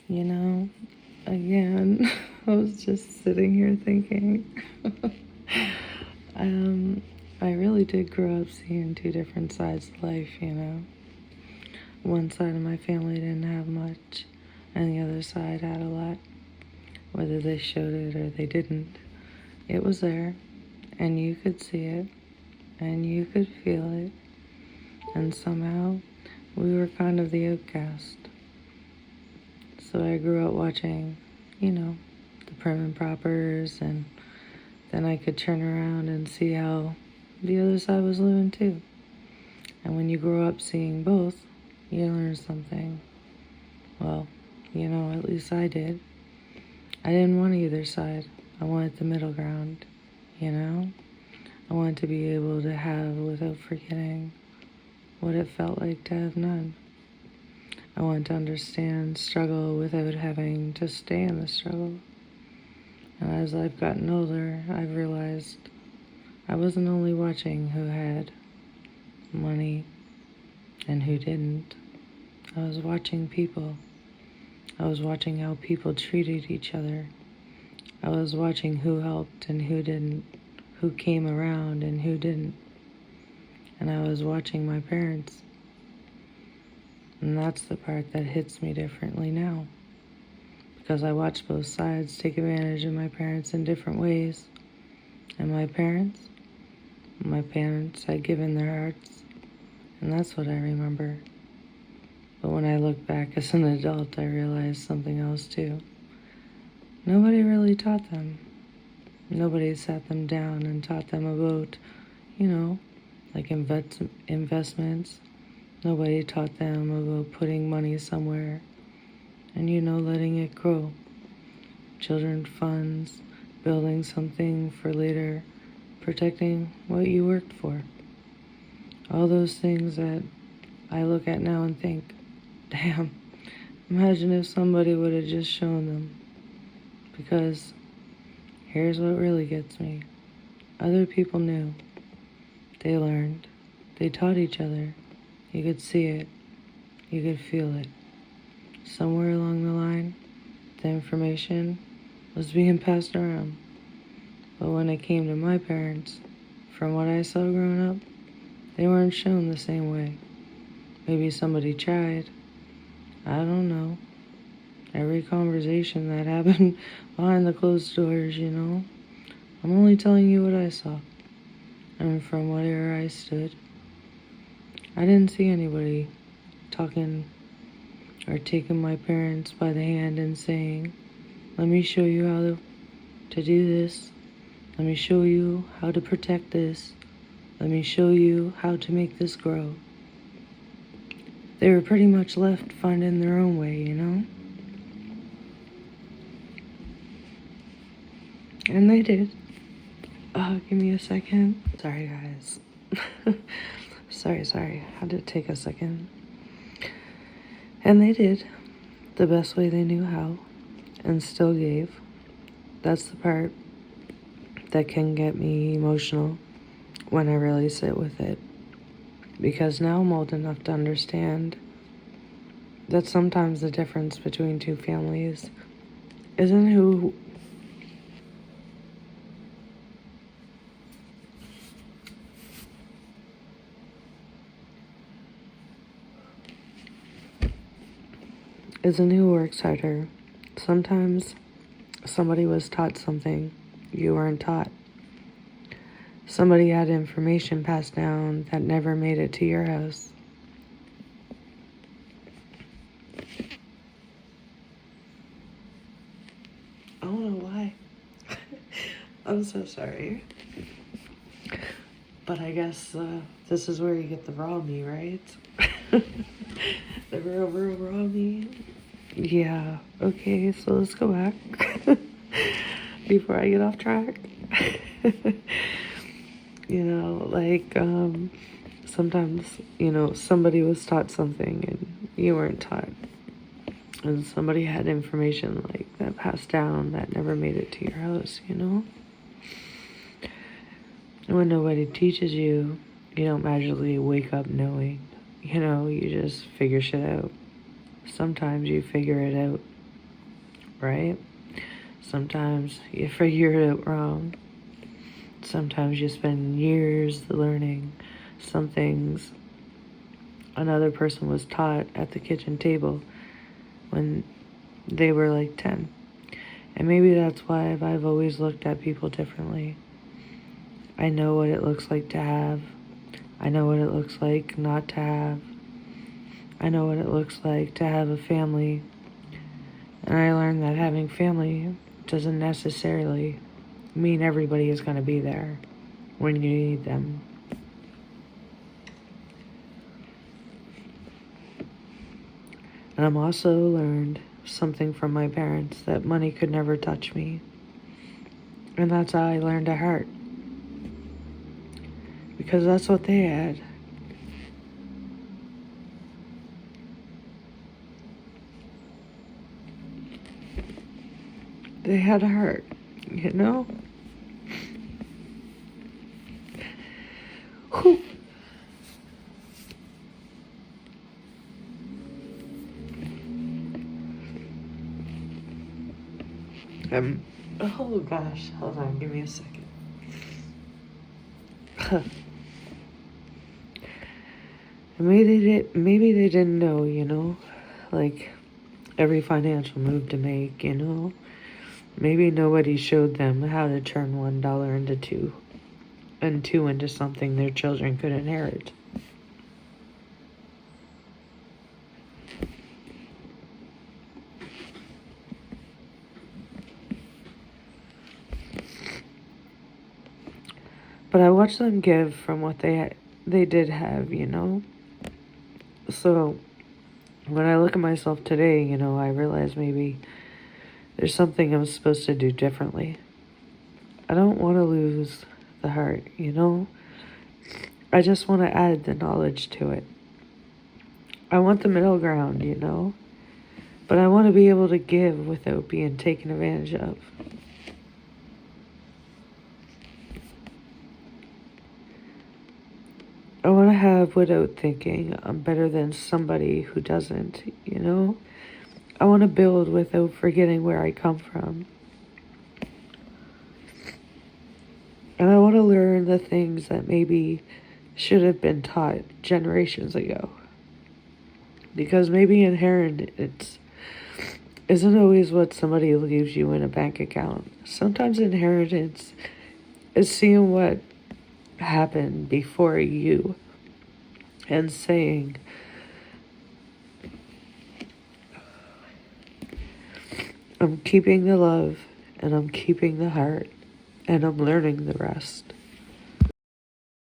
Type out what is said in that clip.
You know, again, I was just sitting here thinking. um, I really did grow up seeing two different sides of life. One side of my family didn't have much, and the other side had a lot. Whether they showed it or they didn't, it was there, and you could see it, and you could feel it, and somehow we were kind of the outcast. So I grew up watching, the prim and propers, and then I could turn around and see how the other side was living too. And when you grow up seeing both, you learn something. Well, at least I did. I didn't want either side. I wanted the middle ground, you know? I wanted to be able to have without forgetting what it felt like to have none. I wanted to understand struggle without having to stay in the struggle. And as I've gotten older, I've realized I wasn't only watching who had money and who didn't. I was watching people. I was watching how people treated each other. I was watching who helped and who didn't, who came around and who didn't. And I was watching my parents. And that's the part that hits me differently now. Because I watched both sides take advantage of my parents in different ways. And my parents had given their hearts. And that's what I remember. But when I look back as an adult, I realized something else too. Nobody really taught them. Nobody sat them down and taught them about, like investments. Nobody taught them about putting money somewhere and, letting it grow. Children funds, building something for later, protecting what you worked for. All those things that I look at now and think, damn, imagine if somebody would have just shown them. Because here's what really gets me. Other people knew. They learned. They taught each other. You could see it. You could feel it. Somewhere along the line, the information was being passed around. But when it came to my parents, from what I saw growing up, they weren't shown the same way. Maybe somebody tried. I don't know. Every conversation that happened behind the closed doors, I'm only telling you what I saw. And from what era I stood, I didn't see anybody talking or taking my parents by the hand and saying, let me show you how to do this. Let me show you how to protect this. Let me show you how to make this grow. They were pretty much left finding their own way, And they did. Give me a second. Sorry, guys. Sorry. Had to take a second. And they did the best way they knew how and still gave. That's the part that can get me emotional when I really sit with it. Because now I'm old enough to understand that sometimes the difference between two families isn't who works harder. Sometimes somebody was taught something you weren't taught. Somebody had information passed down that never made it to your house. I don't know why. I'm so sorry. But I guess this is where you get the raw me, right? The raw me. Yeah, okay, so let's go back before I get off track. Sometimes, somebody was taught something and you weren't taught. And somebody had information like that passed down that never made it to your house, And when nobody teaches you, you don't magically wake up knowing. You just figure shit out. Sometimes you figure it out right? Sometimes you figure it out wrong. Sometimes you spend years learning some things another person was taught at the kitchen table when they were like 10. And maybe that's why I've always looked at people differently. I know what it looks like to have. I know what it looks like not to have. I know what it looks like to have a family. And I learned that having family doesn't necessarily mean everybody is going to be there when you need them. And I'm also learned something from my parents, that money could never touch me. And that's how I learned to hurt. Because that's what they had. They had a heart, you know? Whew. Oh gosh, hold on, give me a second. Maybe they didn't know, you know, like every financial move to make, you know. Maybe nobody showed them how to turn $1 into two, and two into something their children could inherit. But I watched them give from what they did have, you know. So when I look at myself today, you know, I realize maybe there's something I'm supposed to do differently. I don't want to lose the heart, you know. I just want to add the knowledge to it. I want the middle ground, you know. But I want to be able to give without being taken advantage of. I want to have without thinking I'm better than somebody who doesn't, you know? I want to build without forgetting where I come from. And I want to learn the things that maybe should have been taught generations ago. Because maybe inheritance isn't always what somebody leaves you in a bank account. Sometimes inheritance is seeing what happened before you and saying, I'm keeping the love and I'm keeping the heart and I'm learning the rest.